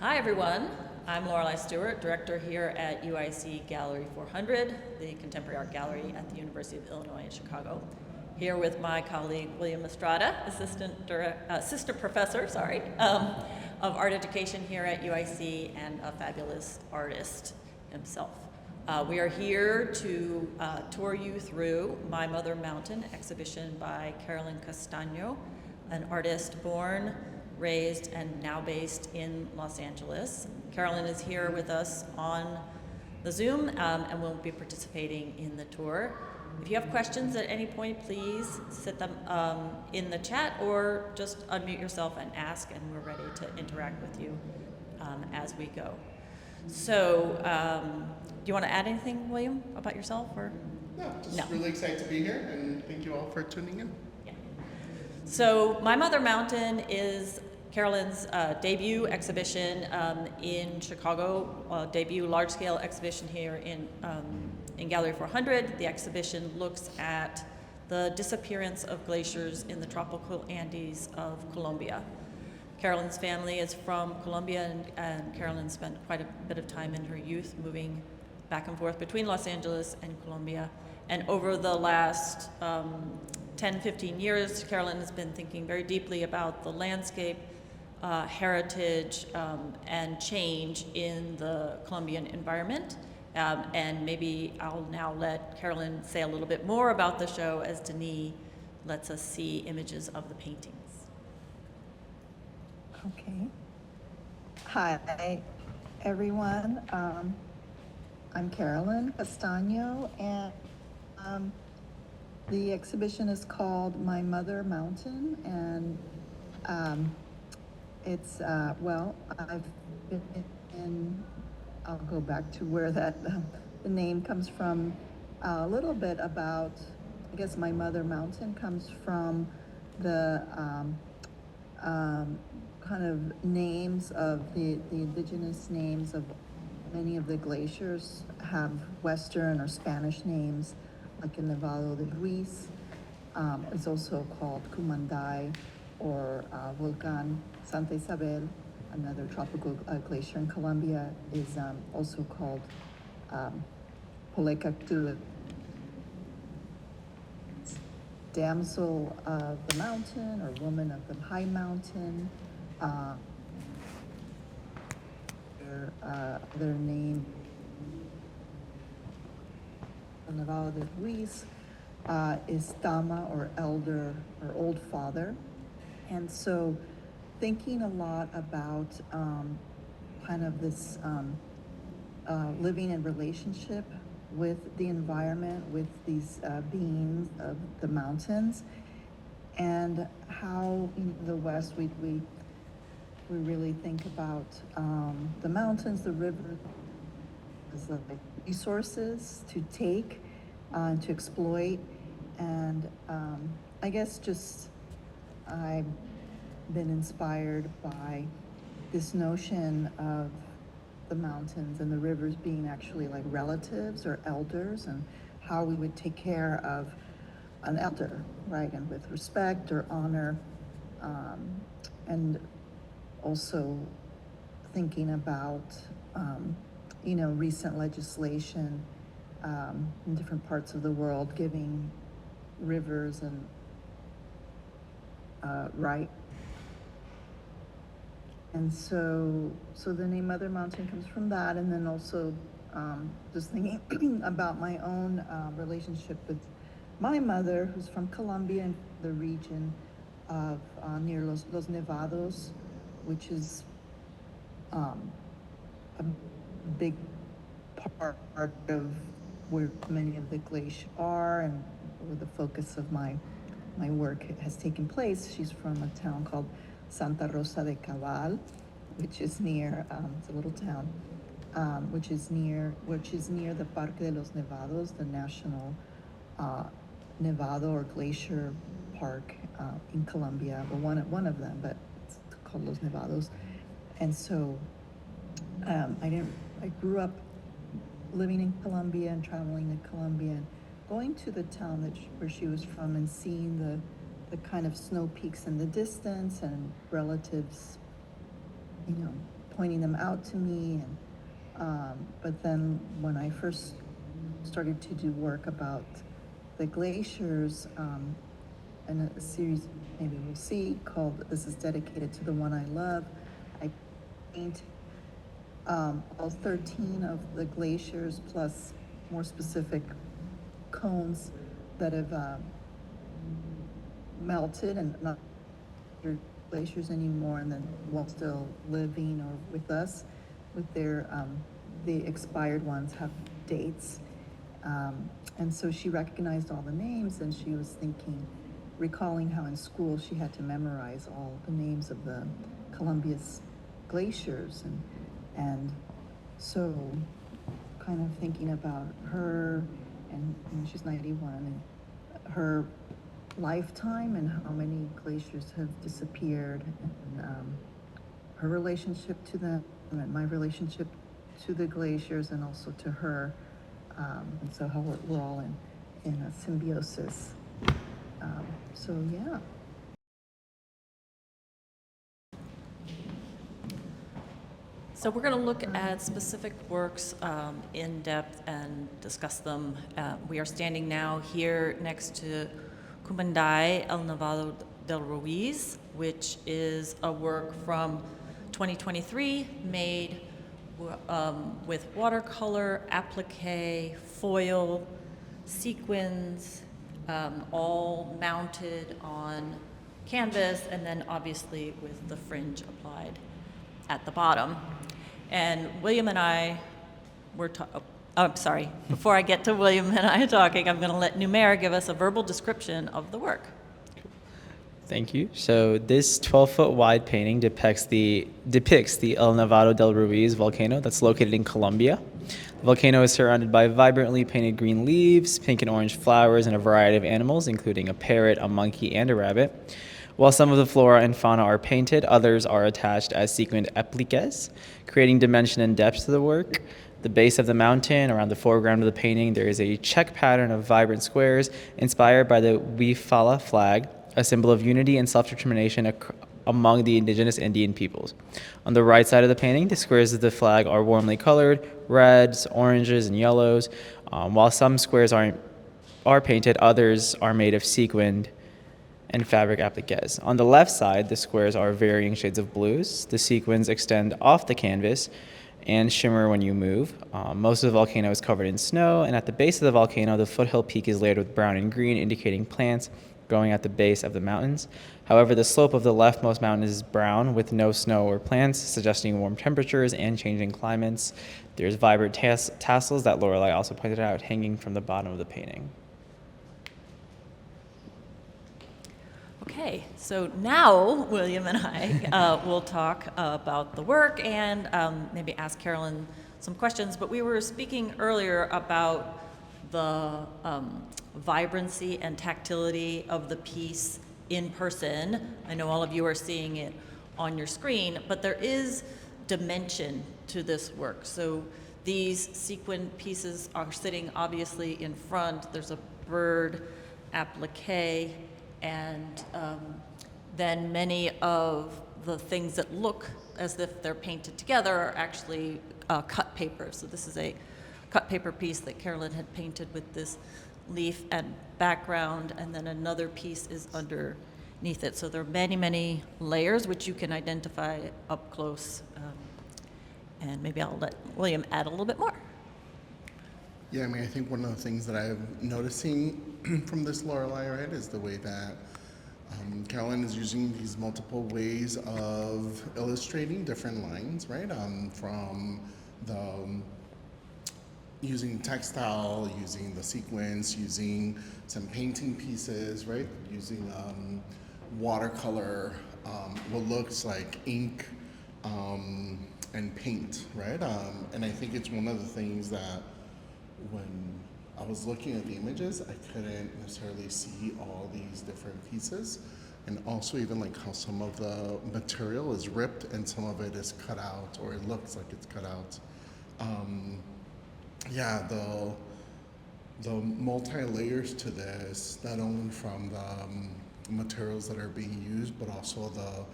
Hi everyone, I'm Lorelei Stewart, director here at UIC Gallery 400, the contemporary art gallery at the University of Illinois in Chicago. Here with my colleague William Estrada, assistant professor, of art education here at UIC and a fabulous artist himself. We are here to tour you through My Mother Mountain exhibition by Carolyn Castaño, an artist born, raised, and now based in Los Angeles. Carolyn is here with us on the Zoom and will be participating in the tour. If you have questions at any point, please sit them in the chat or just unmute yourself and ask, and we're ready to interact with you as we go. So, do you want to add anything, William, about yourself? Or? No, really excited to be here, and thank you all for tuning in. So My Mother Mountain is Carolyn's debut exhibition in Chicago, debut large-scale exhibition here in Gallery 400. The exhibition looks at the disappearance of glaciers in the tropical Andes of Colombia. Carolyn's family is from Colombia, and Carolyn spent quite a bit of time in her youth moving back and forth between Los Angeles and Colombia. And over the last 10, 15 years, Carolyn has been thinking very deeply about the landscape, heritage, and change in the Colombian environment. And maybe I'll now let Carolyn say a little bit more about the show as Denis lets us see images of the paintings. Okay. Hi, everyone. I'm Carolyn Castaño, and the exhibition is called My Mother Mountain, and it's, well, I've been in, I'll go back to where that the name comes from. A little bit about, I guess My Mother Mountain comes from the kind of names of the indigenous names of many of the glaciers have Western or Spanish names, like in Nevado de Ruiz. It's also called Cumandai, or Volcan Santa Isabel, another tropical glacier in Colombia, is also called Polecactu, damsel of the mountain, or woman of the high mountain. Their name, Nevado de Ruiz, is Tama, or elder, or old father. And so thinking a lot about kind of this living in relationship with the environment, with these beings of the mountains, and how in the West we really think about the mountains, the river, as like resources to take, to exploit. And I guess just I've been inspired by this notion of the mountains and the rivers being actually like relatives or elders, and how we would take care of an elder, right, and with respect or honor, and also thinking about recent legislation in different parts of the world giving rivers and right. And so the name Mother Mountain comes from that, and then also just thinking about my own relationship with my mother, who's from Colombia, in the region of near Los Nevados, which is a big part of where many of the glaciers are, and where the focus of my work has taken place. She's from a town called Santa Rosa de Cabal, which is near, it's a little town, which is near the Parque de los Nevados, the national Nevado or glacier park in Colombia, or one of them, but it's called Los Nevados. And so I grew up living in Colombia and traveling to Colombia, and going to the town where she was from, and seeing the kind of snow peaks in the distance, and relatives, pointing them out to me. But then when I first started to do work about the glaciers, in a series maybe we'll see called "This is Dedicated to the One I Love," I paint all 13 of the glaciers plus more specific cones that have melted and not glaciers anymore, and then while still living or with us, with their the expired ones have dates, and so she recognized all the names, and she was recalling how in school she had to memorize all the names of the Columbia's glaciers, and so kind of thinking about her, and she's 91, and her lifetime and how many glaciers have disappeared, and her relationship to them and my relationship to the glaciers and also to her, and so how we're all in a symbiosis. So yeah. So we're going to look at specific works in depth and discuss them. We are standing now here next to Cumandai El Nevado del Ruiz, which is a work from 2023 made with watercolor, appliqué, foil, sequins, all mounted on canvas, and then obviously with the fringe applied at the bottom. And William and I were I'm sorry, before I get to William and I talking, I'm going to let Numair give us a verbal description of the work. Thank you. So this 12-foot wide painting depicts the El Nevado del Ruiz volcano that's located in Colombia. The volcano is surrounded by vibrantly painted green leaves, pink and orange flowers, and a variety of animals, including a parrot, a monkey, and a rabbit. While some of the flora and fauna are painted, others are attached as sequined appliqués, creating dimension and depth to the work. The base of the mountain, around the foreground of the painting, there is a check pattern of vibrant squares inspired by the Wifala flag, a symbol of unity and self-determination among the indigenous Indian peoples. On the right side of the painting, the squares of the flag are warmly colored, reds, oranges, and yellows. While some squares are painted, others are made of sequined and fabric appliques. On the left side, the squares are varying shades of blues. The sequins extend off the canvas and shimmer when you move. Most of the volcano is covered in snow, and at the base of the volcano, the foothill peak is layered with brown and green, indicating plants growing at the base of the mountains. However, the slope of the leftmost mountain is brown with no snow or plants, suggesting warm temperatures and changing climates. There's vibrant tassels that Lorelei also pointed out hanging from the bottom of the painting. Okay, so now William and I will talk about the work and maybe ask Carolyn some questions. But we were speaking earlier about the vibrancy and tactility of the piece in person. I know all of you are seeing it on your screen, but there is dimension to this work. So these sequin pieces are sitting obviously in front. There's a bird applique, and then many of the things that look as if they're painted together are actually cut paper. So this is a cut paper piece that Carolyn had painted with this leaf and background, and then another piece is underneath it. So there are many, many layers which you can identify up close. And maybe I'll let William add a little bit more. Yeah, I mean, I think one of the things that I'm noticing from this Lorelei, right, is the way that Carolyn is using these multiple ways of illustrating different lines, right? From the using textile, using the sequins, using some painting pieces, right? Using watercolor, what looks like ink and paint, right? And I think it's one of the things that when I was looking at the images, I couldn't necessarily see all these different pieces. And also even like how some of the material is ripped and some of it is cut out, or it looks like it's cut out. Yeah, the multi-layers to this, not only from the materials that are being used, but also the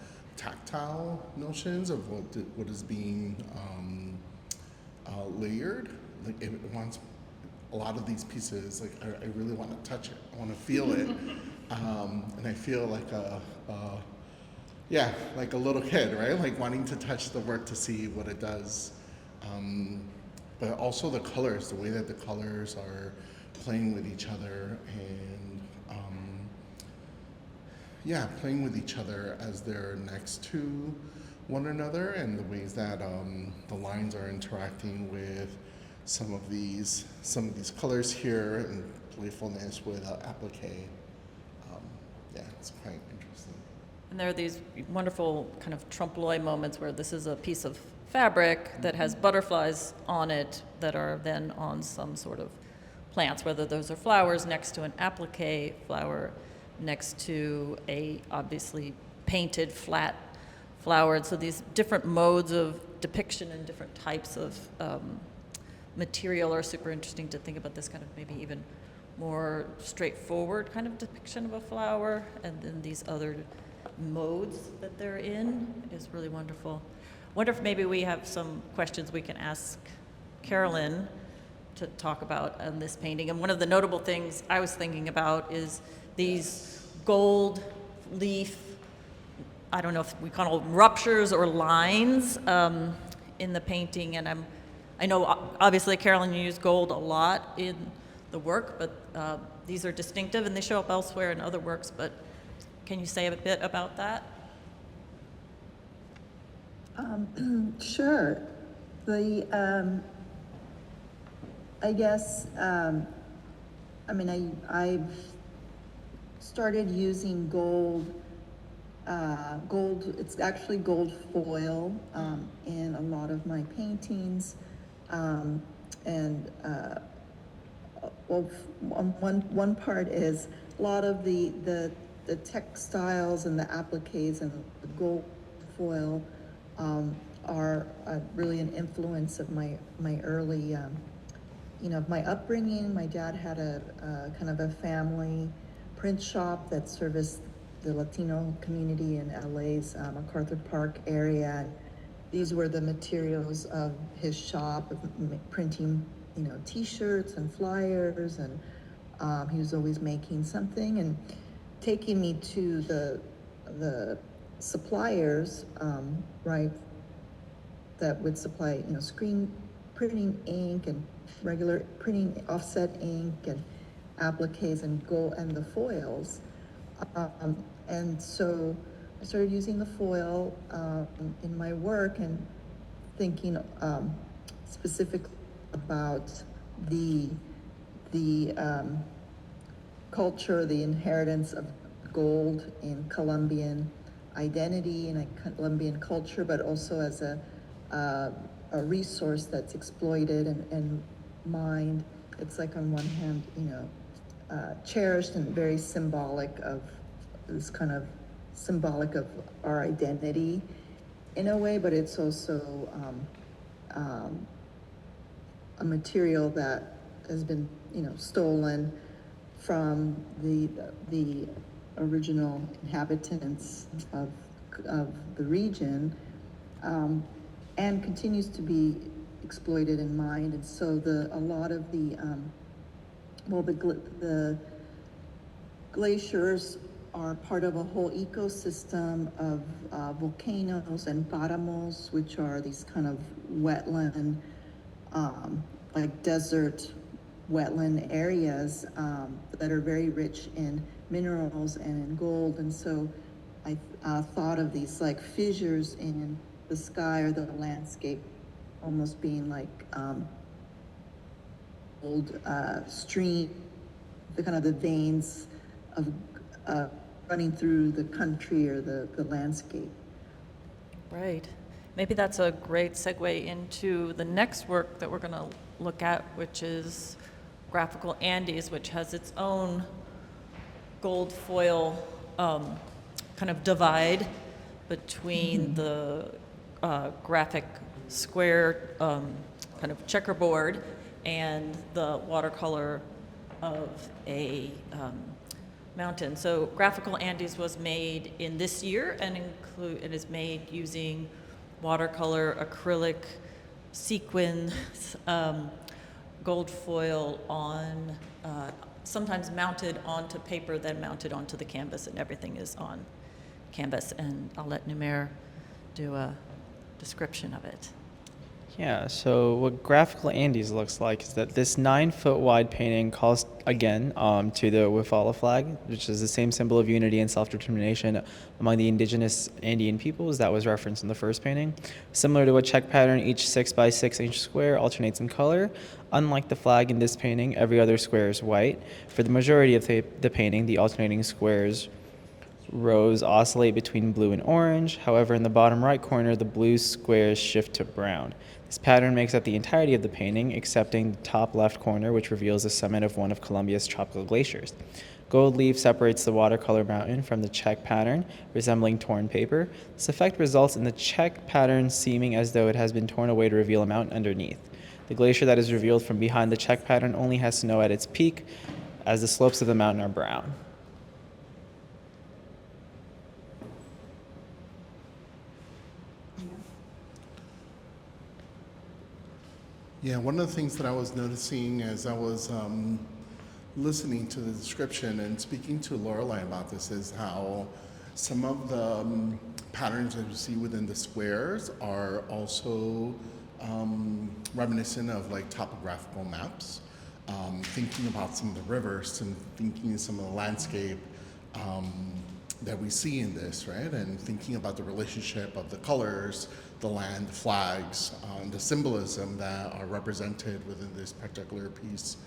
tactile notions of what is being layered. Like it wants a lot of these pieces. Like I really want to touch it. I want to feel it, and I feel like like a little kid, right? Like wanting to touch the work to see what it does. But also the colors, the way that the colors are playing with each other and playing with each other as they're next to one another, and the ways that the lines are interacting with some of these colors here, and playfulness with appliqué. It's quite interesting. And there are these wonderful kind of trompe l'oeil moments where this is a piece of fabric that has butterflies on it that are then on some sort of plants, whether those are flowers next to an appliqué flower, next to a obviously painted flat flower. And so these different modes of depiction and different types of material are super interesting to think about. This kind of maybe even more straightforward kind of depiction of a flower, and then these other modes that they're in is really wonderful. Wonder if maybe we have some questions we can ask Carolyn to talk about on this painting. And one of the notable things I was thinking about is these gold leaf, I don't know if we call them ruptures or lines in the painting. And I know obviously Carolyn, you use gold a lot in the work, but these are distinctive and they show up elsewhere in other works. But can you say a bit about that? Sure. I guess, I've started using gold, it's actually gold foil in a lot of my paintings. One part is a lot of the textiles and the appliques and the gold foil are really an influence of my early, my upbringing. My dad had a kind of a family print shop that serviced the Latino community in LA's MacArthur Park area. These were the materials of his shop, of printing, T-shirts and flyers, and he was always making something and taking me to the suppliers, right, that would supply, screen printing ink and regular printing offset ink and appliques and gold and the foils. And so I started using the foil in my work and thinking specifically about the culture, the inheritance of gold in Colombian identity and a Colombian culture, but also as a resource that's exploited and mined. It's like on one hand, cherished and very symbolic of this kind of symbolic of our identity in a way, but it's also a material that has been, stolen from the original inhabitants of the region, and continues to be exploited and mined. And so a lot of the glaciers are part of a whole ecosystem of volcanoes and páramos, which are these kind of wetland, like desert wetland areas that are very rich in minerals and in gold. And so I thought of these like fissures in the sky or the landscape almost being like old stream, the kind of the veins of running through the country or the landscape. Right. Maybe that's a great segue into the next work that we're going to look at, which is Graphical Andes, which has its own gold foil kind of divide between the graphic square kind of checkerboard and the watercolor of a mountain. So Graphical Andes was made in this year and it is made using watercolor, acrylic, sequins, gold foil on, sometimes mounted onto paper, then mounted onto the canvas, and everything is on canvas. And I'll let Numair do a description of it. Yeah, so what Graphical Andes looks like is that this 9-foot wide painting calls again to the Wifala flag, which is the same symbol of unity and self-determination among the indigenous Andean peoples that was referenced in the first painting. Similar to a check pattern, each 6 by 6 inch square alternates in color. Unlike the flag in this painting, every other square is white. For the majority of the painting, the alternating squares rows oscillate between blue and orange. However, in the bottom right corner, the blue squares shift to brown. This pattern makes up the entirety of the painting, excepting the top left corner, which reveals the summit of one of Colombia's tropical glaciers. Gold leaf separates the watercolor mountain from the check pattern, resembling torn paper. This effect results in the check pattern seeming as though it has been torn away to reveal a mountain underneath. The glacier that is revealed from behind the check pattern only has snow at its peak, as the slopes of the mountain are brown. Yeah, one of the things that I was noticing as I was listening to the description and speaking to Lorelei about this is how some of the patterns that you see within the squares are also reminiscent of like topographical maps. Thinking about some of the rivers and thinking some of the landscape that we see in this, right? And thinking about the relationship of the colors, the land, the flags, the symbolism that are represented within this particular piece.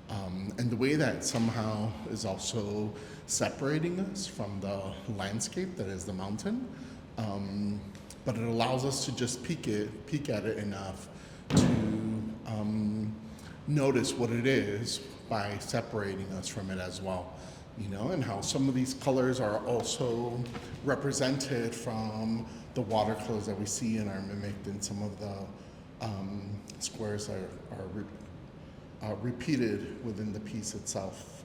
And the way that somehow is also separating us from the landscape that is the mountain. But it allows us to just peek at it enough to notice what it is by separating us from it as well. You know, and how some of these colors are also represented from the watercolors that we see and are mimicked in some of the squares that are repeated within the piece itself.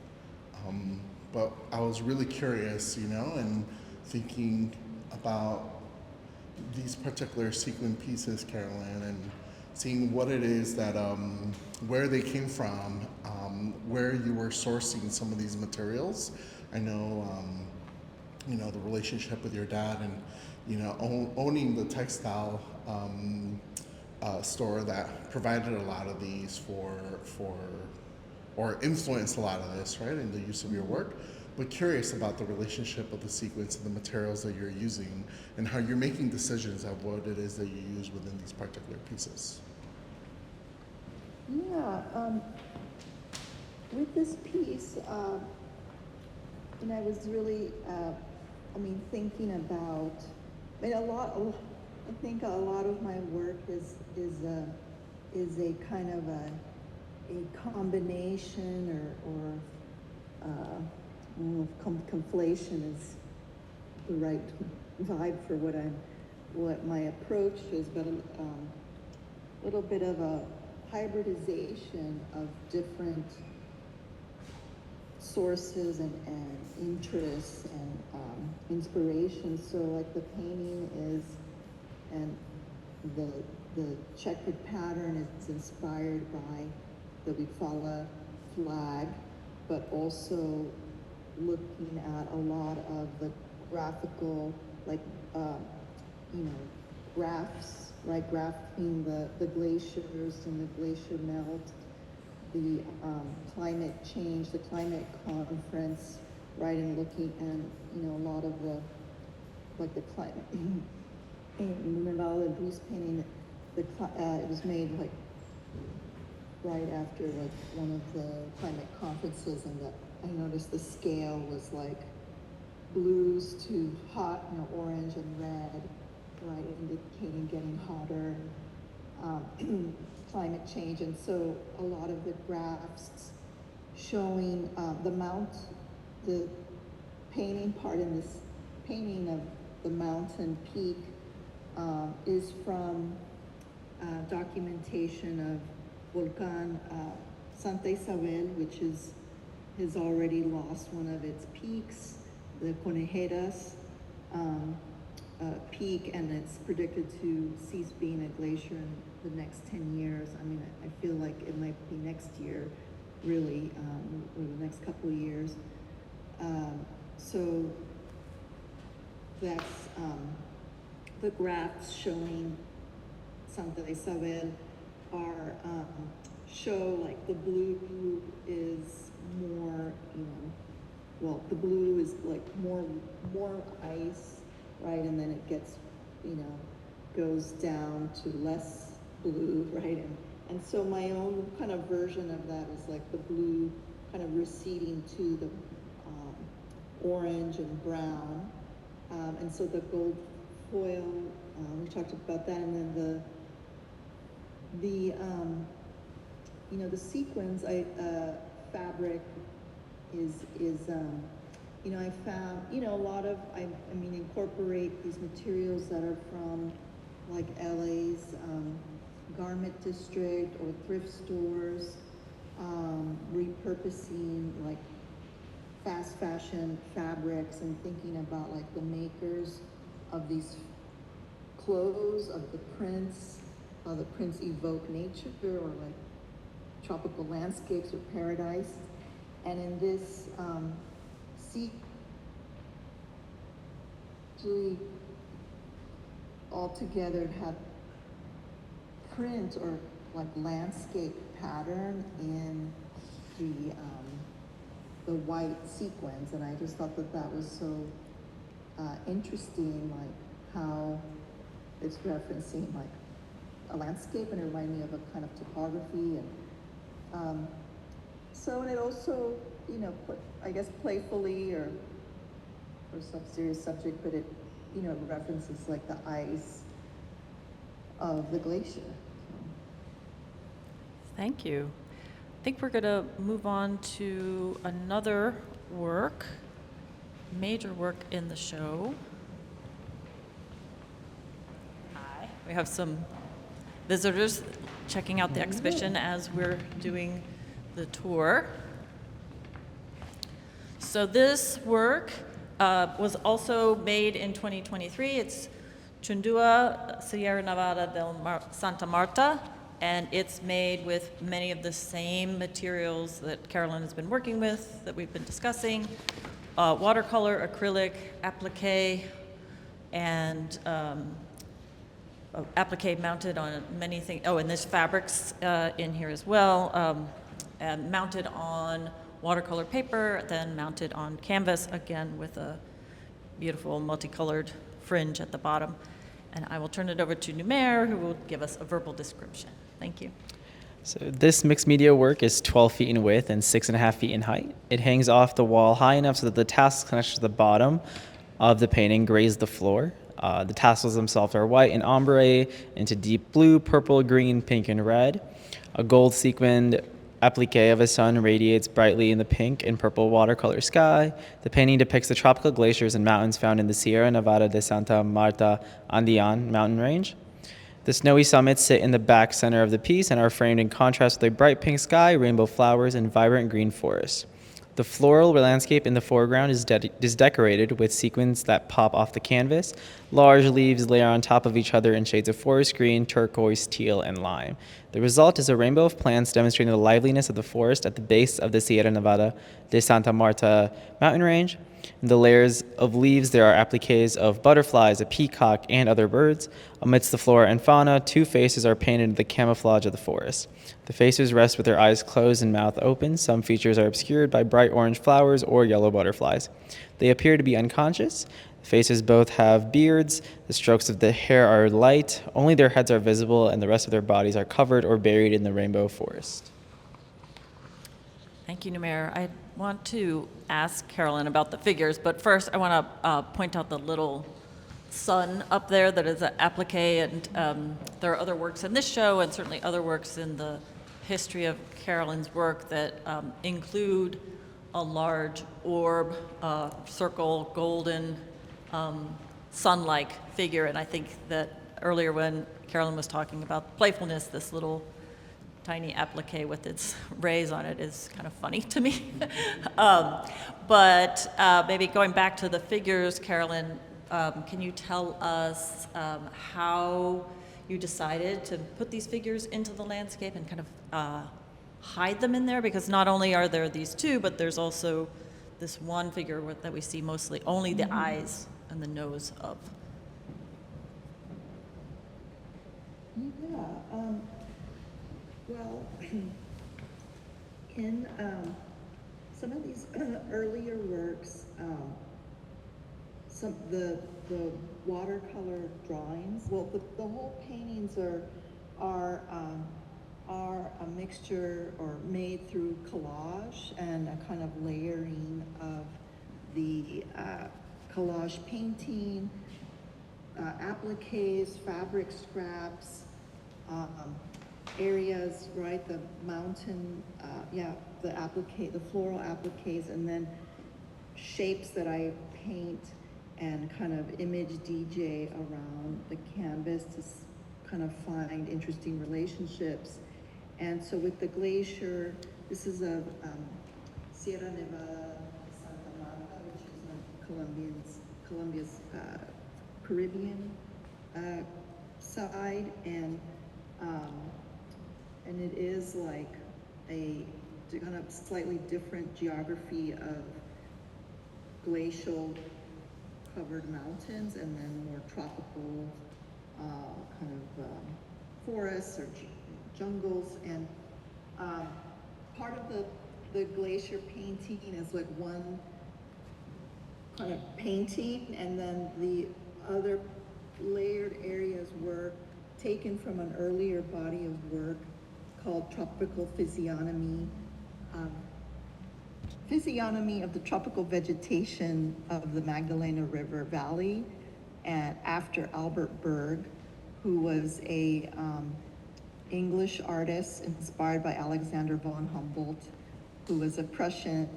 But I was really curious, you know, and thinking about these particular sequin pieces, Carolyn, and seeing what it is that, where they came from, where you were sourcing some of these materials. I know, you know, the relationship with your dad and, you know, owning the textile store that provided a lot of these or influenced a lot of this, right, in the use of your work. But curious about the relationship of the sequence and the materials that you're using and how you're making decisions of what it is that you use within these particular pieces. Yeah, with this piece, and I was really, thinking about, I think a lot of my work is a kind of a combination or I don't know if conflation is the right vibe for what my approach is, but a little bit of a hybridization of different sources and interests and inspirations. So like the painting is, and the checkered pattern is inspired by the Wifala flag, but also looking at a lot of the graphical, like, graphs, right? Graphing the glaciers and the glacier melt, the climate change, the climate conference, right? And looking at, a lot of the, like the climate, in Nevada, Bruce painting, it was made like right after like one of the climate conferences, and that I noticed the scale was like blues to hot, orange and red, right, indicating getting hotter, climate change. And so a lot of the graphs showing the painting part in this painting of the mountain peak is from documentation of Volcan Santa Isabel, which is has already lost one of its peaks, the Conejeras peak, and it's predicted to cease being a glacier in the next 10 years. I mean, I feel like it might be next year, really, or the next couple of years. So that's the graphs showing Santa Isabel are show like the blue group is more, well, the blue is like more ice, right? And then it gets, goes down to less blue, right? And so my own kind of version of that is like the blue kind of receding to the orange and brown. And so the gold foil, we talked about that, and then the sequins fabric is I found a lot of I mean incorporate these materials that are from like LA's garment district or thrift stores, repurposing like fast fashion fabrics and thinking about like the makers of these clothes, of the prints, how the prints evoke nature or like tropical landscapes or paradise. And in this all together have print or like landscape pattern in the white sequins, and I just thought that was so interesting, like how it's referencing like a landscape, and it reminded me of a kind of topography, and and it also I guess playfully or some serious subject, but it references like the ice of the glacier. Thank you. I think we're going to move on to another work, major work in the show. Hi. We have some visitors checking out the exhibition as we're doing the tour. So this work was also made in 2023. It's Chundua, Sierra Nevada del Santa Marta, and it's made with many of the same materials that Carolyn has been working with, that we've been discussing, watercolor, acrylic, appliqué, and appliqué mounted on many things. Oh, and there's fabrics in here as well, and mounted on watercolor paper, then mounted on canvas, again with a beautiful multicolored fringe at the bottom. And I will turn it over to Numair, who will give us a verbal description. Thank you. So this mixed media work is 12 feet in width and 6.5 feet in height. It hangs off the wall high enough so that the tassels connected to the bottom of the painting graze the floor. The tassels themselves are white and ombre into deep blue, purple, green, pink, and red. A gold sequined appliqué of a sun radiates brightly in the pink and purple watercolor sky. The painting depicts the tropical glaciers and mountains found in the Sierra Nevada de Santa Marta Andean mountain range. The snowy summits sit in the back center of the piece and are framed in contrast with a bright pink sky, rainbow flowers, and vibrant green forests. The floral landscape in the foreground is decorated with sequins that pop off the canvas. Large leaves layer on top of each other in shades of forest green, turquoise, teal, and lime. The result is a rainbow of plants demonstrating the liveliness of the forest at the base of the Sierra Nevada de Santa Marta mountain range. In the layers of leaves, there are appliques of butterflies, a peacock, and other birds. Amidst the flora and fauna, two faces are painted in the camouflage of the forest. The faces rest with their eyes closed and mouth open. Some features are obscured by bright orange flowers or yellow butterflies. They appear to be unconscious. The faces both have beards. The strokes of the hair are light. Only their heads are visible, and the rest of their bodies are covered or buried in the rainbow forest. Thank you, Numair. I want to ask Carolyn about the figures, but first I want to point out the little sun up there that is an appliqué, and there are other works in this show and certainly other works in the history of Carolyn's work that include a large orb, circle, golden, sun-like figure. And I think that earlier when Carolyn was talking about playfulness, this little tiny applique with its rays on it is kind of funny to me. But maybe going back to the figures, Carolyn, can you tell us how you decided to put these figures into the landscape and kind of hide them in there? Because not only are there these two, but there's also this one figure that we see mostly only the eyes and the nose of. Yeah, well, in some of these earlier works, some the watercolor drawings. Well, the whole paintings are a mixture or made through collage and a kind of layering of the collage painting, appliques, fabric scraps, areas, right? The mountain, the applique, the floral appliques, and then shapes that I paint and kind of image DJ around the canvas to kind of find interesting relationships. And so with the glacier, this is a Sierra Nevada de Santa Marta, which is Colombia's Caribbean side, and it is like a kind of slightly different geography of glacial covered mountains and then more tropical kind of forests or jungles. And part of the glacier painting is like one kind of painting, and then the other layered areas were taken from an earlier body of work called Tropical Physiognomy. Physiognomy of the tropical vegetation of the Magdalena River Valley, and after Albert Berg, who was a English artist inspired by Alexander von Humboldt, who was a Prussian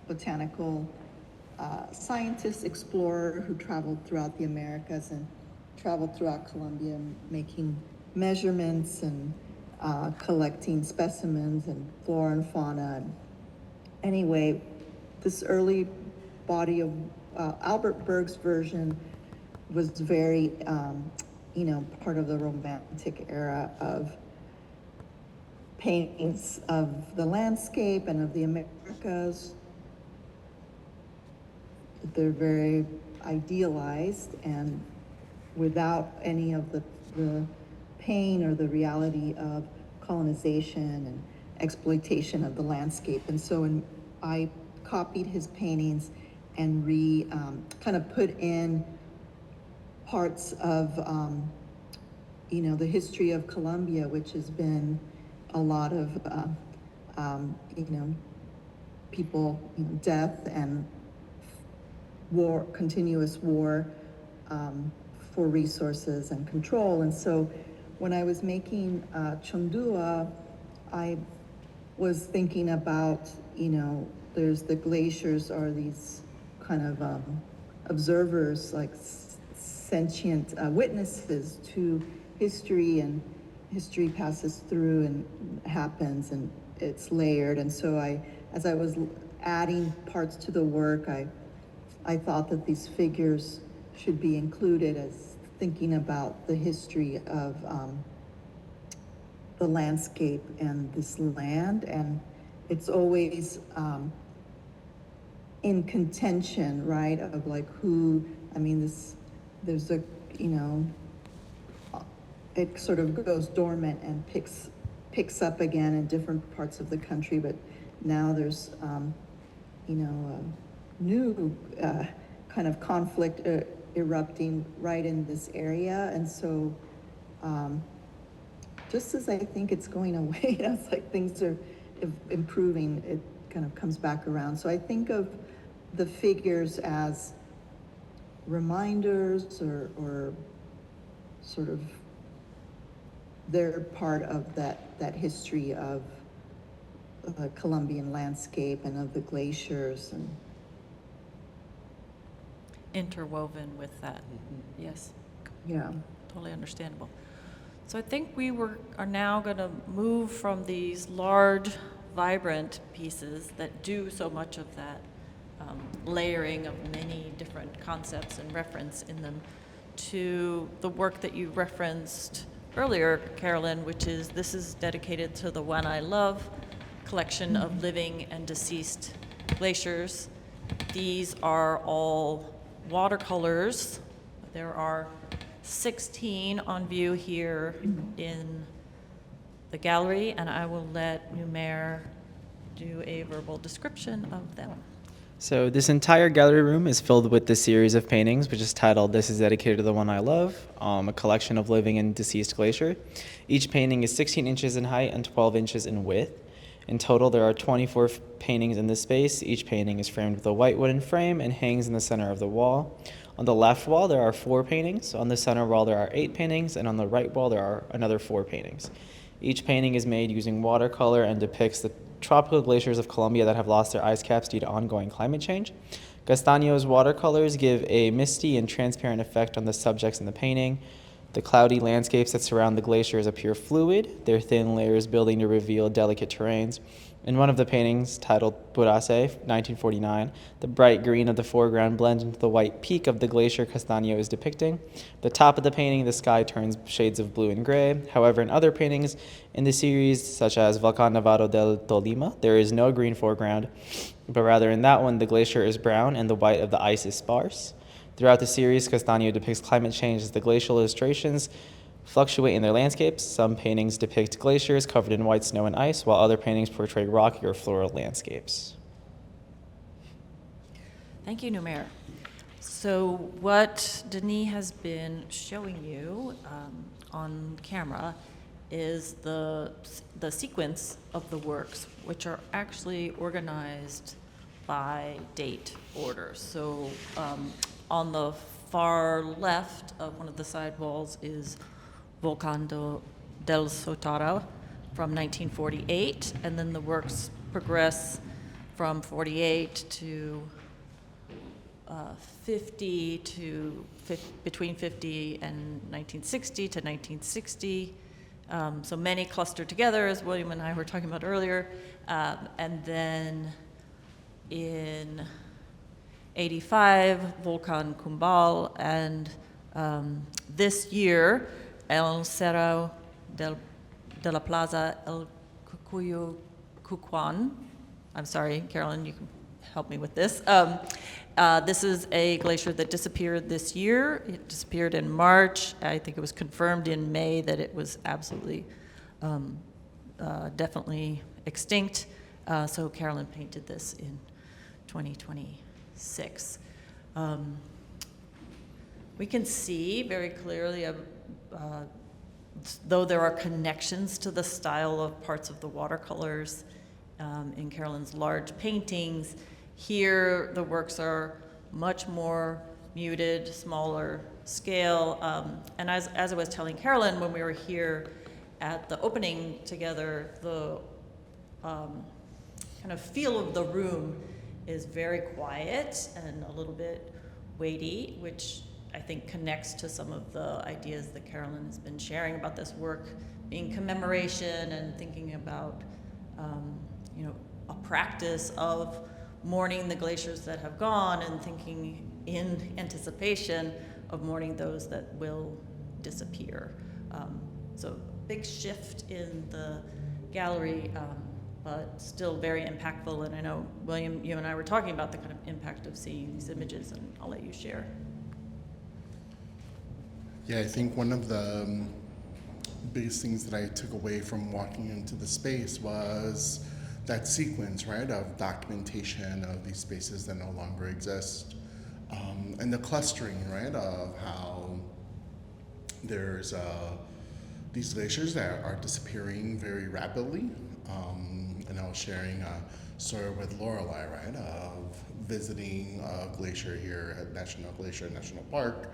botanical scientist, explorer who traveled throughout the Americas and traveled throughout Colombia making measurements and collecting specimens and flora and fauna. And anyway, this early body of Albert Berg's version was very, part of the Romantic era of paintings of the landscape and of the Americas. They're very idealized and without any of the pain or the reality of colonization and exploitation of the landscape. And so I copied his paintings and kind of put in parts of, the history of Colombia, which has been a lot of, people, death and war, continuous war for resources and control. And so when I was making Chondua, I was thinking about, there's the glaciers are these kind of observers, like sentient witnesses to history, and history passes through and happens and it's layered. And so as I was adding parts to the work, I thought that these figures should be included as thinking about the history of the landscape and this land. And it's always in contention, right, of like there's a, it sort of goes dormant and picks up again in different parts of the country, but now there's, new kind of conflict erupting right in this area. And so just as I think it's going away, it's like things are improving, it kind of comes back around. So I think of the figures as reminders or sort of they're part of that history of the Colombian landscape and of the glaciers and Interwoven with that. Yes. yeah. Totally understandable. So I think are now going to move from these large, vibrant pieces that do so much of that layering of many different concepts and reference in them to the work that you referenced earlier, Carolyn, which is this is dedicated to the One I Love collection of living and deceased glaciers. These are all watercolors. There are 16 on view here in the gallery, and I will let Numair do a verbal description of them. So this entire gallery room is filled with this series of paintings, which is titled "This is Dedicated to the One I Love," a collection of living and deceased glacier. Each painting is 16 inches in height and 12 inches in width. In total, there are 24 paintings in this space. Each painting is framed with a white wooden frame and hangs in the center of the wall. On the left wall, there are 4 paintings. On the center wall, there are 8 paintings. And on the right wall, there are another 4 paintings. Each painting is made using watercolor and depicts the tropical glaciers of Colombia that have lost their ice caps due to ongoing climate change. Castaño's watercolors give a misty and transparent effect on the subjects in the painting. The cloudy landscapes that surround the glaciers appear fluid, their thin layers building to reveal delicate terrains. In one of the paintings, titled Purase, 1949, the bright green of the foreground blends into the white peak of the glacier Castaño is depicting. The top of the painting, the sky turns shades of blue and gray. However, in other paintings in the series, such as Volcán Nevado del Tolima, there is no green foreground, but rather in that one, the glacier is brown and the white of the ice is sparse. Throughout the series, Castaño depicts climate change as the glacial illustrations fluctuate in their landscapes. Some paintings depict glaciers covered in white snow and ice, while other paintings portray rocky or floral landscapes. Thank you, Numair. So what Denis has been showing you on camera is the sequence of the works, which are actually organized by date order. So on the far left of one of the side walls is Volcán del Sotaro from 1948, and then the works progress from 48 to 50 to between 50 and 1960 to 1960. So many clustered together, as William and I were talking about earlier, and then in 85, Volcán Cumbal, and this year, El Cerro de la Plaza El Cucuyo Cucuan. I'm sorry, Carolyn, you can help me with this. This is a glacier that disappeared this year. It disappeared in March. I think it was confirmed in May that it was absolutely, definitely extinct. So Carolyn painted this in 2026. We can see very clearly, though there are connections to the style of parts of the watercolors in Carolyn's large paintings, here the works are much more muted, smaller scale. And as I was telling Carolyn when we were here at the opening together, the kind of feel of the room is very quiet and a little bit weighty, which I think connects to some of the ideas that Carolyn has been sharing about this work being commemoration and thinking about, a practice of mourning the glaciers that have gone and thinking in anticipation of mourning those that will disappear. So big shift in the gallery, but still very impactful. And I know, William, you and I were talking about the kind of impact of seeing these images, and I'll let you share. Yeah, I think one of the biggest things that I took away from walking into the space was that sequence, right, of documentation of these spaces that no longer exist. And the clustering, right, of how there's these glaciers that are disappearing very rapidly. And I was sharing a story with Lorelei, right, of visiting a glacier here at National Glacier National Park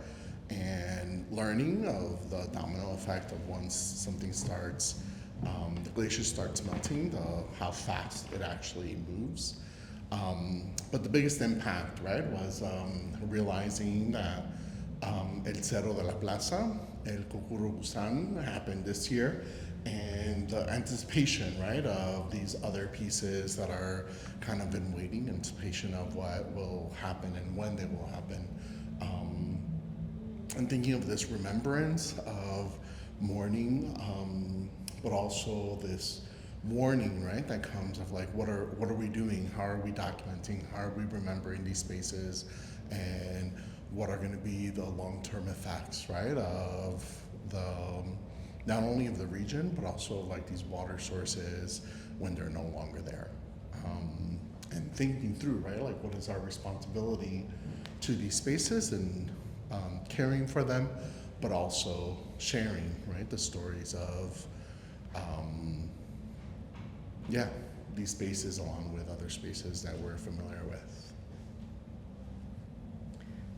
and learning of the domino effect of once something starts, the glacier starts melting, how fast it actually moves. But the biggest impact, right, was realizing that El Cerro de la Plaza, El Cucurubusan happened this year, and the anticipation, right, of these other pieces that are kind of in waiting, anticipation of what will happen and when they will happen. And thinking of this remembrance of mourning, but also this warning, right, that comes of like, what are we doing? How are we documenting? How are we remembering these spaces? And what are going to be the long-term effects, right, of the not only of the region, but also like these water sources when they're no longer there. And thinking through, right, like what is our responsibility to these spaces and caring for them, but also sharing, right, the stories of, these spaces along with other spaces that we're familiar with.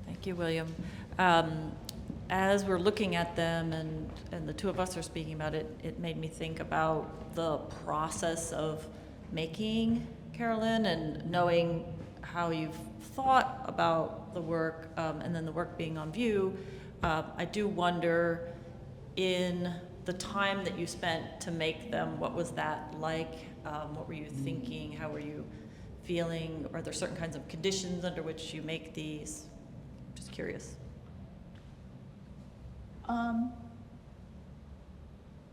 Thank you, William. As we're looking at them and the two of us are speaking about it, it made me think about the process of making Carolyn and knowing how you've thought about the work and then the work being on view. I do wonder, in the time that you spent to make them, what was that like? What were you thinking? How were you feeling? Are there certain kinds of conditions under which you make these? Just curious.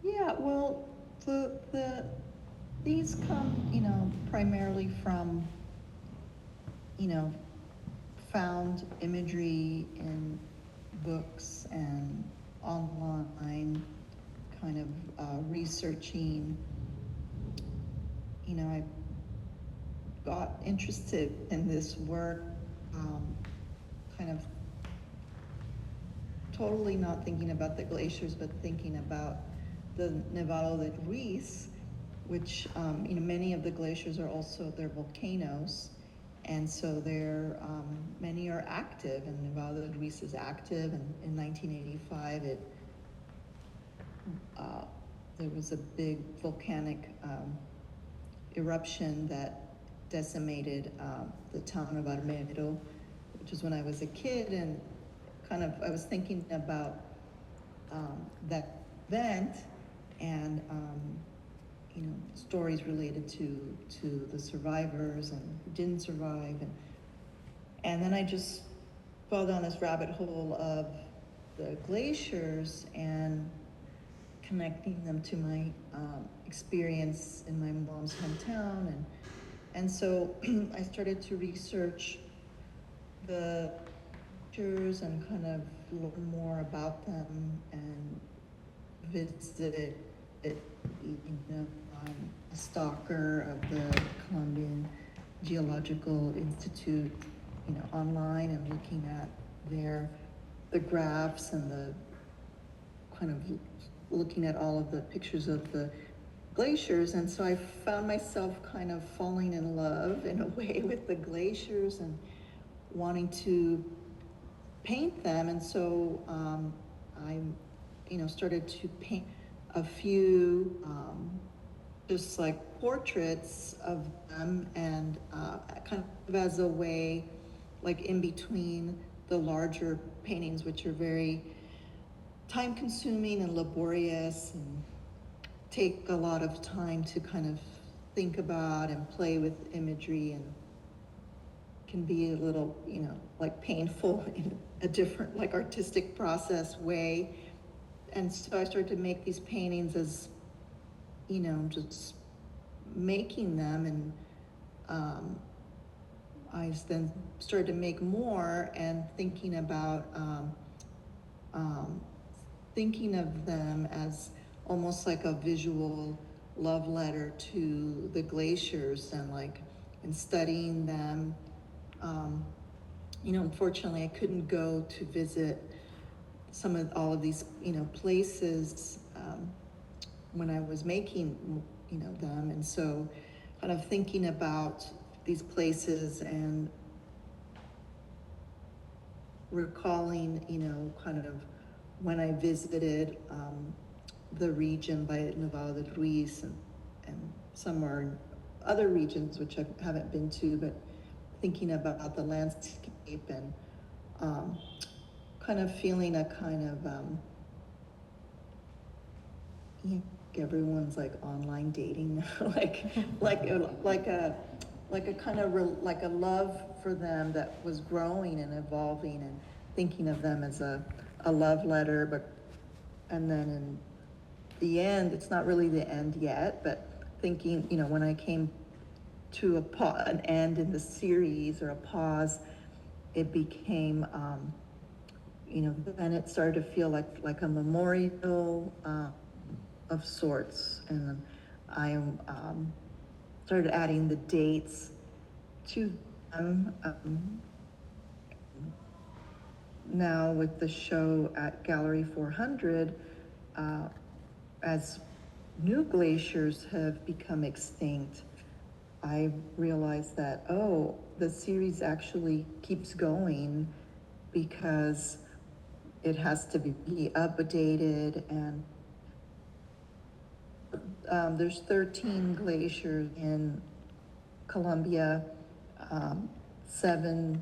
Yeah, well, these come, primarily from, found imagery in books and online, kind of researching. I got interested in this work, kind of totally not thinking about the glaciers, but thinking about the Nevado del Ruiz, which, many of the glaciers are also, they're volcanoes. And so many are active, and Nevado del Ruiz is active. And in 1985, there was a big volcanic eruption that decimated the town of Armero, which is when I was a kid, and I was thinking about that event and stories related to the survivors and who didn't survive, and then I just fell down this rabbit hole of the glaciers and connecting them to my experience in my mom's hometown, and so I started to research the pictures and kind of learn more about them, and visited it. I'm a stalker of the Colombian Geological Institute, online, and looking at the graphs and the kind of looking at all of the pictures of the glaciers. And so I found myself kind of falling in love in a way with the glaciers and wanting to paint them. And so I started to paint a few just like portraits of them, and kind of as a way, like in between the larger paintings, which are very time consuming and laborious and take a lot of time to kind of think about and play with imagery, and can be a little, like painful in a different, like artistic process way. And so I started to make these paintings as, just making them, and I then started to make more, and thinking about thinking of them as almost like a visual love letter to the glaciers, and studying them. Unfortunately, I couldn't go to visit all of these, places when I was making, them. And so kind of thinking about these places and recalling, kind of when I visited the region by Nevado del Ruiz, and some are in other regions which I haven't been to, but thinking about the landscape and kind of feeling a kind of, I think everyone's like online dating now, like a kind of like a love for them that was growing and evolving, and thinking of them as a love letter, but, and then in the end, it's not really the end yet, but thinking, you know, when I came to an end in the series, or a pause, it became, you know, then it started to feel like a memorial of sorts, and I started adding the dates to them. Now with the show at Gallery 400, as new glaciers have become extinct, I realized that, oh, the series actually keeps going because it has to be updated, and there's 13 glaciers in Colombia, 7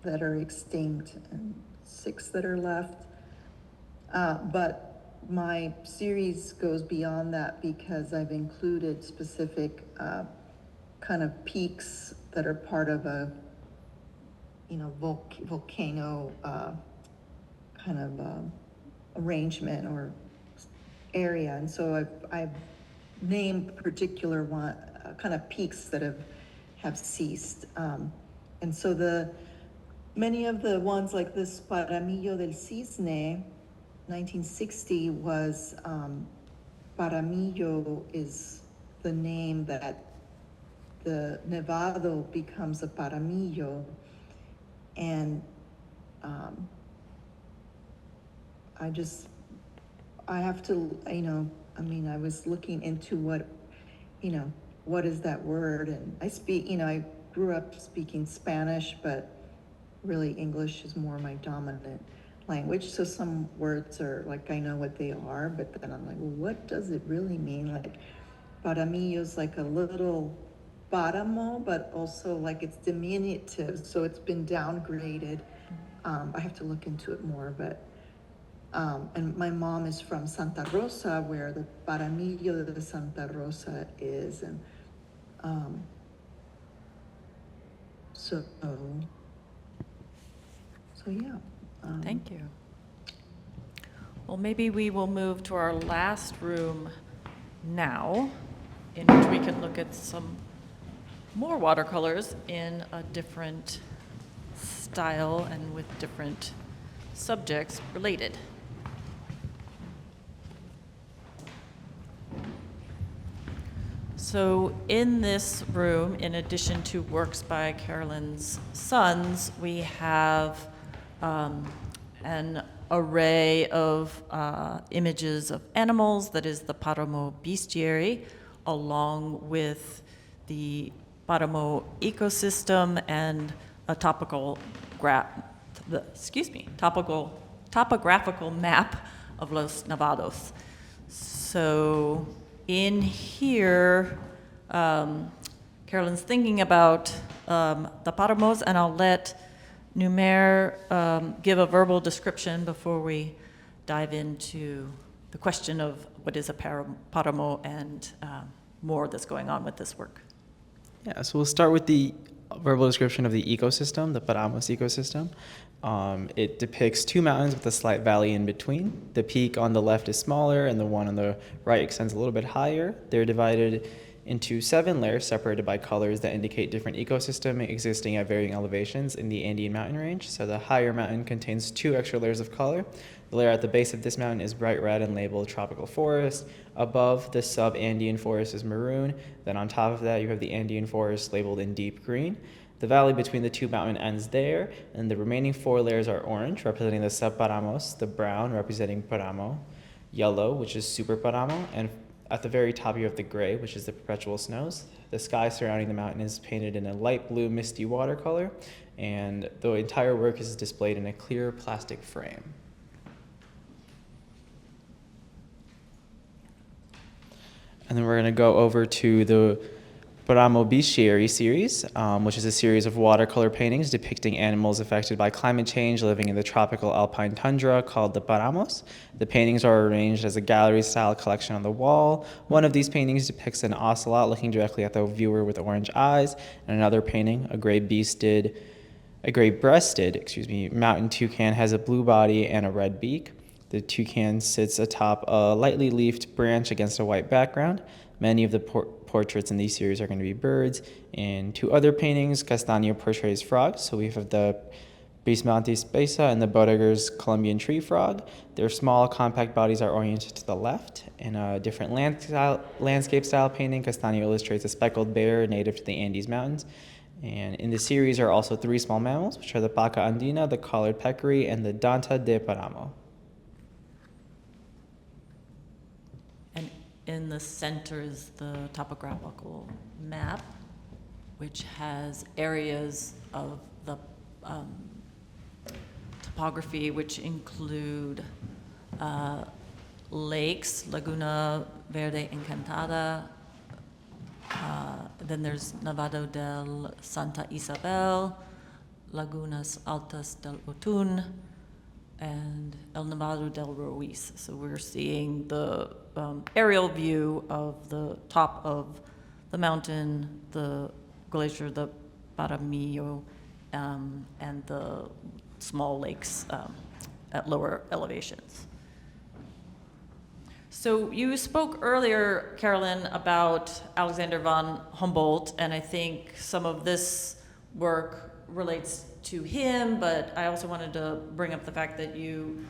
that are extinct and 6 that are left. But my series goes beyond that because I've included specific kind of peaks that are part of a, you know, volcano kind of arrangement or area. And so I've named particular one kind of peaks that have ceased. And so many of the ones like this Paramillo del Cisne, 1960 was, Paramillo is the name that the Nevado becomes a Paramillo. And I have to, you know, I mean, I was looking into what, you know, what is that word? And I speak, you know, I grew up speaking Spanish, but really English is more my dominant language. So some words are like, I know what they are, but then I'm like, well, what does it really mean? Like, Paramillo is like a little páramo, but also like it's diminutive, so it's been downgraded. I have to look into it more, but and my mom is from Santa Rosa, where the Paramillo de Santa Rosa is, and so yeah. Thank you. Well, maybe we will move to our last room now, in which we can look at some more watercolors in a different style and with different subjects related. So in this room, in addition to works by Carolyn's sons, we have an array of images of animals, that is the Paramo bestiary, along with the Paramo ecosystem and a topographical map of Los Nevados. So in here, Carolyn's thinking about the Paramos, and I'll let Numer give a verbal description before we dive into the question of what is a Paramo and more that's going on with this work. Yeah, so we'll start with the verbal description of the ecosystem, the Paramos ecosystem. It depicts 2 mountains with a slight valley in between. The peak on the left is smaller, and the one on the right extends a little bit higher. They're divided into 7 layers separated by colors that indicate different ecosystem existing at varying elevations in the Andean mountain range. So the higher mountain contains 2 extra layers of color. The layer at the base of this mountain is bright red and labeled tropical forest. Above, the sub-Andean forest is maroon. Then on top of that, you have the Andean forest labeled in deep green. The valley between the 2 mountains ends there, and the remaining 4 layers are orange, representing the sub-Paramos, the brown, representing Paramo, yellow, which is super Paramo, and at the very top you have the gray, which is the perpetual snows. The sky surrounding the mountain is painted in a light blue misty watercolor, and the entire work is displayed in a clear plastic frame. And then we're going to go over to the Paramo Bestiary series, which is a series of watercolor paintings depicting animals affected by climate change living in the tropical alpine tundra called the Paramos. The paintings are arranged as a gallery-style collection on the wall. One of these paintings depicts an ocelot looking directly at the viewer with orange eyes, and another painting, a gray-breasted mountain toucan has a blue body and a red beak. The toucan sits atop a lightly leafed branch against a white background. Many of the portraits in these series are going to be birds. In two other paintings, Castaño portrays frogs. So we have the Bismantis besa and the Bodeger's Colombian tree frog. Their small, compact bodies are oriented to the left. In a different landscape-style painting, Castaño illustrates a speckled bear native to the Andes Mountains. And in the series are also three small mammals, which are the paca andina, the collared peccary, and the danta de Paramo. And in the center is the topographical map, which has areas of the topography, which include lakes, Laguna Verde Encantada, then there's Nevado del Santa Isabel, Lagunas Altas del Otún, and El Nevado del Ruiz. So we're seeing the aerial view of the top of the mountain, the glacier, the Paramillo, and the small lakes at lower elevations. So you spoke earlier, Carolyn, about Alexander von Humboldt, and I think some of this work relates to him, but I also wanted to bring up the fact that you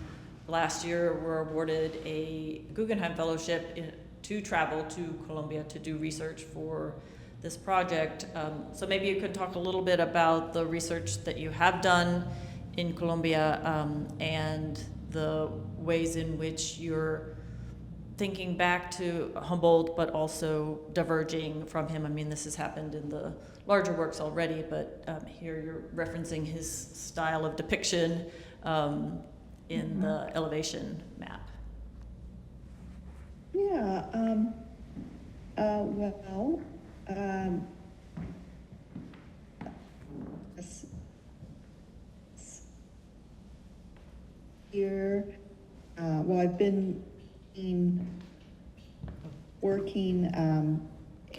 last year were awarded a Guggenheim Fellowship to travel to Colombia to do research for this project. So maybe you could talk a little bit about the research that you have done in Colombia and the ways in which you're thinking back to Humboldt, but also diverging from him. I mean, this has happened in the larger works already, but here you're referencing his style of depiction in the elevation map. Yeah, here, I've been working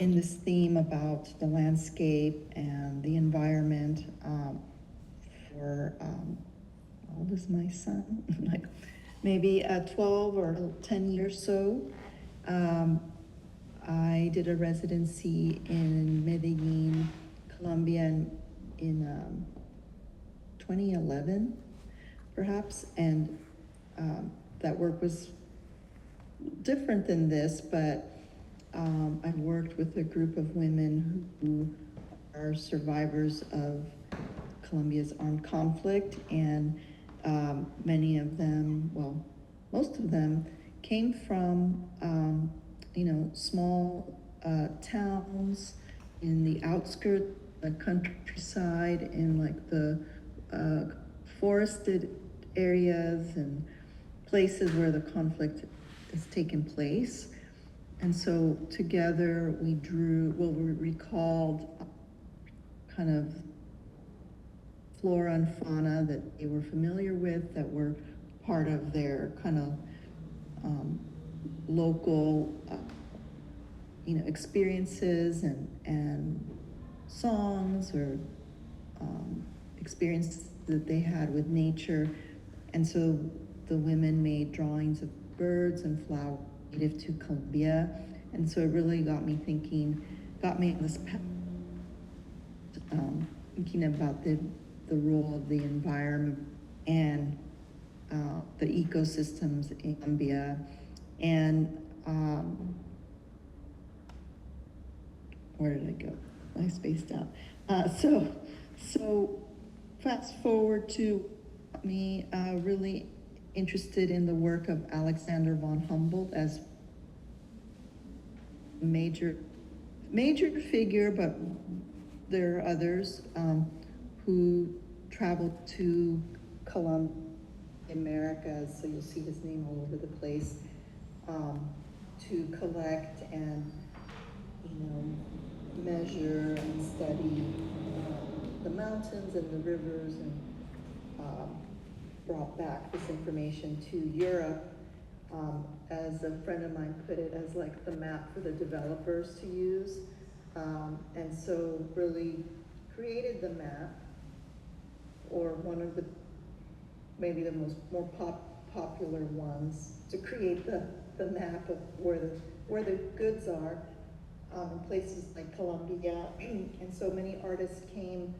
in this theme about the landscape and the environment for how old is my son? Like maybe 12 or 10 years so. I did a residency in Medellin, Colombia in 2011, perhaps, and that work was different than this, but I worked with a group of women who are survivors of Colombia's armed conflict, and many of them, well, most of them came from, small towns in the outskirts, the countryside, in like the forested areas and places where the conflict has taken place. And so together we recalled kind of flora and fauna that they were familiar with, that were part of their kind of local experiences and songs or experiences that they had with nature. And so the women made drawings of birds and flowers native to Colombia, and so it really got me on this path, thinking about the role of the environment and the ecosystems in Colombia. And where did I go? I spaced out. So fast forward to me really interested in the work of Alexander von Humboldt as major figure, but there are others who traveled to Colombia, Americas, so you'll see his name all over the place, to collect and measure and study the mountains and the rivers, and brought back this information to Europe, as a friend of mine put it, as like the map for the developers to use. And so really created the map, or one of the, maybe the more popular ones, to create the map of where the goods are, in places like Colombia. And so many artists came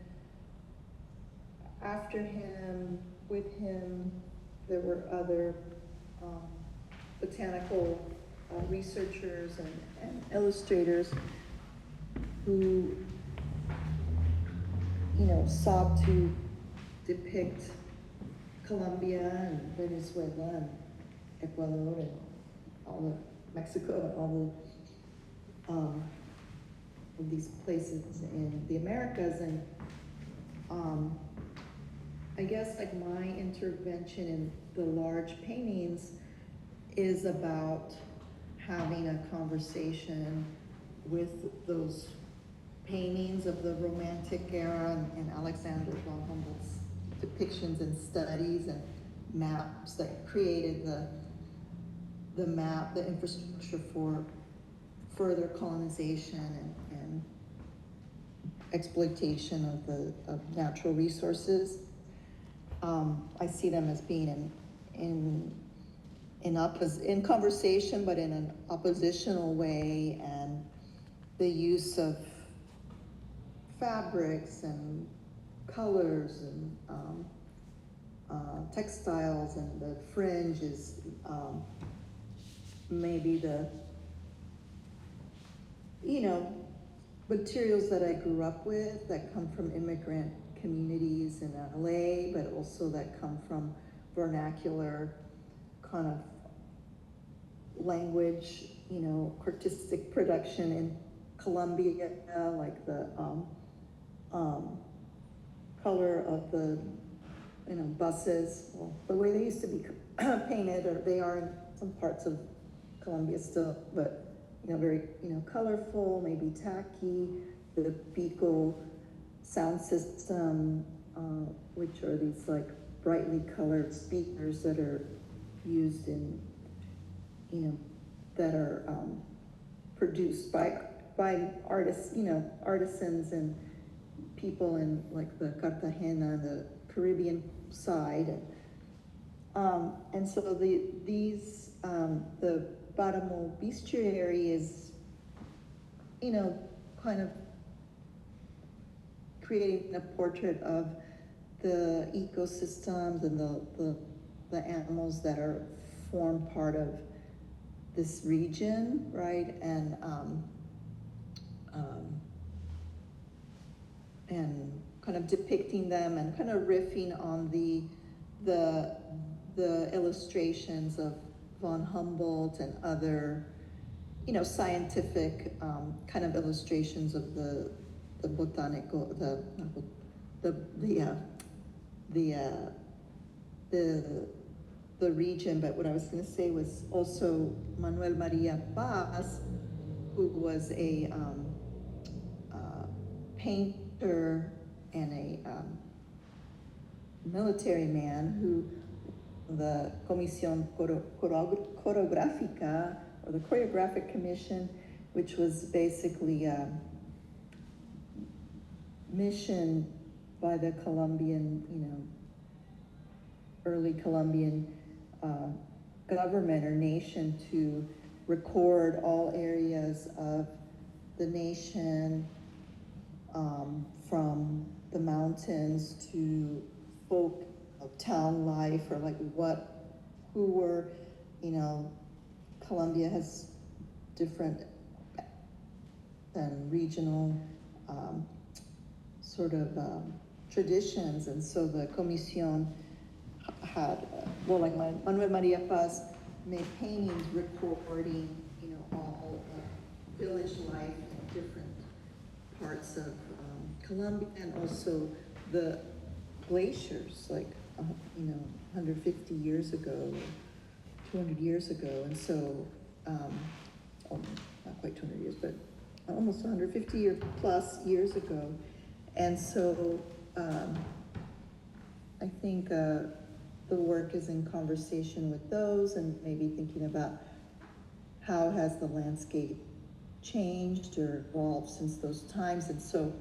after him, with him. There were other botanical researchers and illustrators who, sought to depict Colombia and Venezuela and Ecuador and all of Mexico and all of these places in the Americas. And I guess like my intervention in the large paintings is about having a conversation with those paintings of the Romantic era and Alexander von Humboldt's depictions and studies and maps that created the map, the infrastructure for further colonization and exploitation of natural resources. I see them as being in conversation, but in an oppositional way, and the use of fabrics and colors and textiles, and the fringe is maybe the materials that I grew up with, that come from immigrant communities in LA, but also that come from vernacular kind of language, artistic production in Colombia, like the color of the buses, well, the way they used to be painted, or they are in some parts of Colombia still, but very colorful, maybe tacky. The Pico sound system, which are these like brightly colored speakers that are used in, that are produced by artists, artisans and people in like the Cartagena, the Caribbean side. And so the Páramo bestiary is, kind of creating a portrait of the ecosystems and the animals that form part of this region, right? And kind of depicting them and kind of riffing on the illustrations of von Humboldt and other, scientific kind of illustrations of the botanical, the region. But what I was going to say was also Manuel Maria Paz, who was a painter and a military man, who the Comisión Coreográfica, or the Choreographic Commission, which was basically a mission by the Colombian, early Colombian government or nation to record all areas of the nation, from the mountains to folk of town life, or like who were, Colombia has different and regional sort of traditions, and so the Comisión had, like Manuel Maria Paz made paintings recording, all village life in different parts of Colombia, and also the glaciers, like 150 years ago, 200 years ago, and so, not quite 200 years, but almost 150 or plus years ago. And so I think the work is in conversation with those and maybe thinking about how has the landscape changed or evolved since those times. And so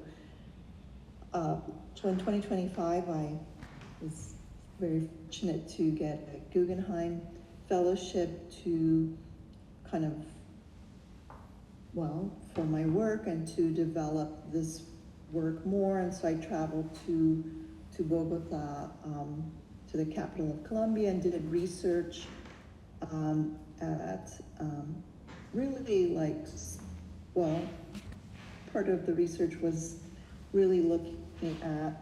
in 2025, I was very fortunate to get a Guggenheim Fellowship to kind of, well, for my work and to develop this work more. And so I traveled to Bogota, to the capital of Colombia, and did research at really like, well, part of the research was really looking at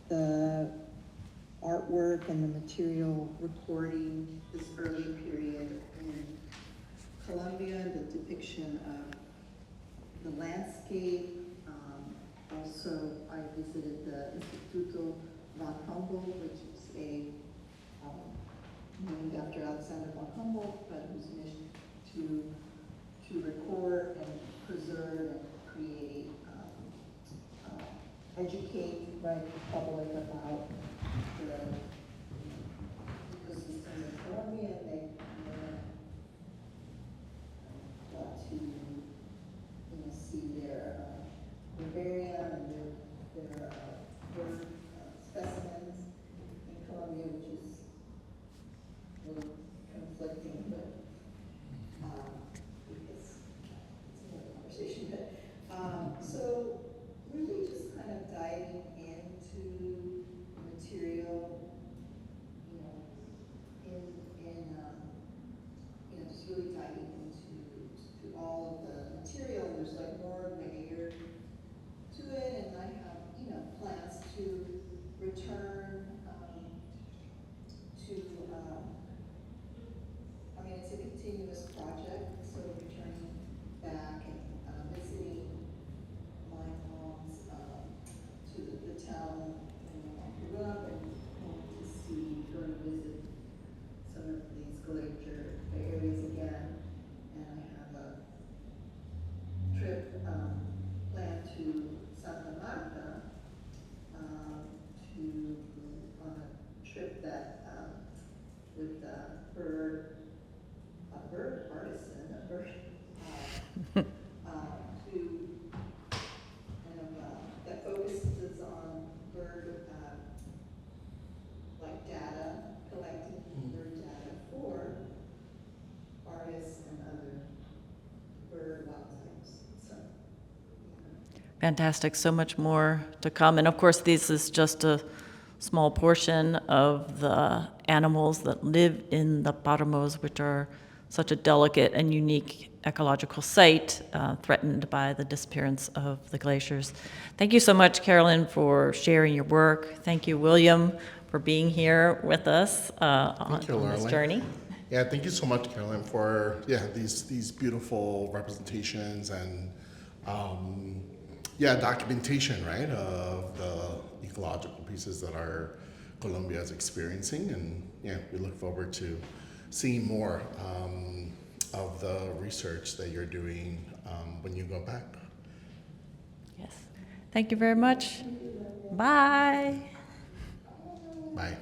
the artwork and the material recording this early period in Colombia, the depiction of the landscape. Also, I visited the Instituto von Humboldt, which is named after Alexander von Humboldt, but whose mission to record and preserve and create, educate, right, the public about the ecosystem in Colombia. And they got to see their vivarium and their bird specimens in Colombia, which is a little conflicting, but because it's another conversation. But so really just kind of diving into material, just really diving into all of the material. There's like more layer to it, and I have, plans to return to, it's a continuous project, so returning back and visiting my mom's, to the town I grew up, and go to visit some of these glacier areas again. And I have a trip planned to Santa Marta, on a trip that with a bird artisan, to that focuses on bird like data, collecting bird data for artists and other bird wild types. So, Fantastic. So much more to come. And of course, this is just a small portion of the animals that live in the Paramos, which are such a delicate and unique ecological site, threatened by the disappearance of the glaciers. Thank you so much, Carolyn, for sharing your work. Thank you, William, for being here with us on this journey. Yeah, thank you so much, Carolyn, for these beautiful representations and documentation, right, of the ecological pieces that our Colombia is experiencing. And we look forward to seeing more of the research that you're doing when you go back. Yes. Thank you very much. Bye. Bye.